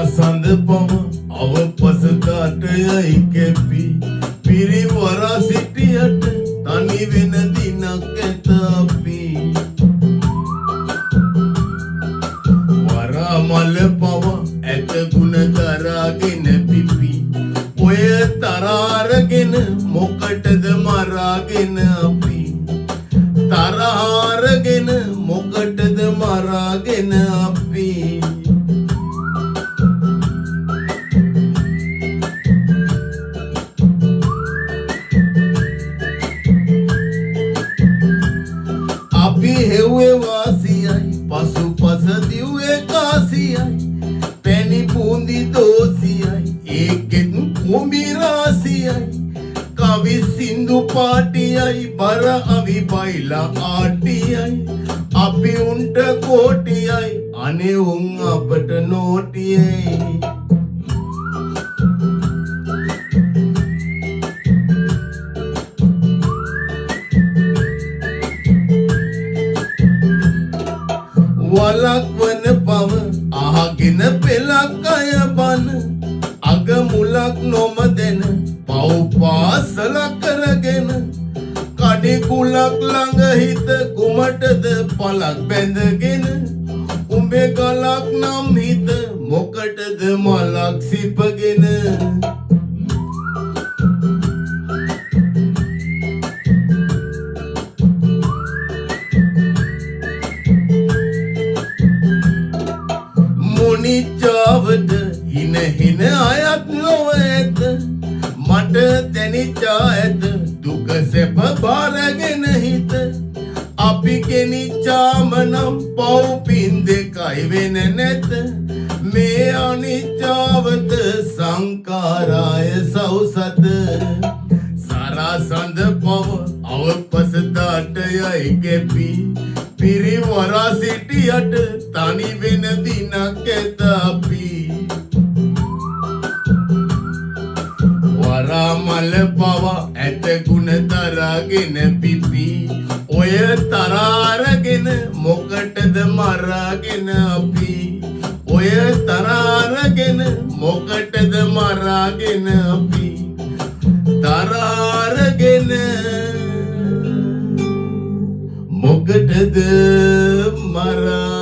සඳ පව අවපසකට යයි කැපි පිරිවරා සිටියට තනි වෙන දිනක් ඇත අපි වරා මල පව ඇත ගුණ දරාගෙන පිපි ඔය තරහාරගෙන මොකටද මරාගෙන අපි තරහාරගෙන මොකටද මරාගෙන අපි හෙව්වේ වාසියයි පසුපස දිව්වේ කාසියයි පැණි පුන්දි දෝසියයි ඒකෙත් කුඹි රාසියයි කවි සින්දු පාටියයි බර අවි බයිලා ආටියයි අපි උන්ට කෝටියයි අනේ උන් අපට නෝටියයි වලක් වන පව අහගෙන පෙලක් අය බන අග මුලක් නොමදෙන පව් පාසලක් කරගෙන කඩි කුලක් ළඟ හිත කුමටද පලක් බැඳගෙන උඹේ ගලක් නම් හිත මොකටද මලක් සිපගෙන නිච්චාවද හින හින අයත් නොව ඇත මට දැනිච්චා ඇත දුක සැප බාරගෙන හිත අපි ගෙනිච්චාම නම් පව් පින් දෙකයි වෙන නැත මේ අනිච්චාවත සංකාරාය සෞසත සරසඳ පව අවපසදාට යයි කැපි පිරිවරා සිටියට තනි වෙන දිනක් ඇත අපි වරා මල පව ඇත ගුණ දරාගෙන පිපි ඔය තරහාරගෙන මොකටද මරාගෙන අපි ඔය තරහාරගෙන මොකටද මරාගෙන අපි තරහාරගෙන මොකටද මරා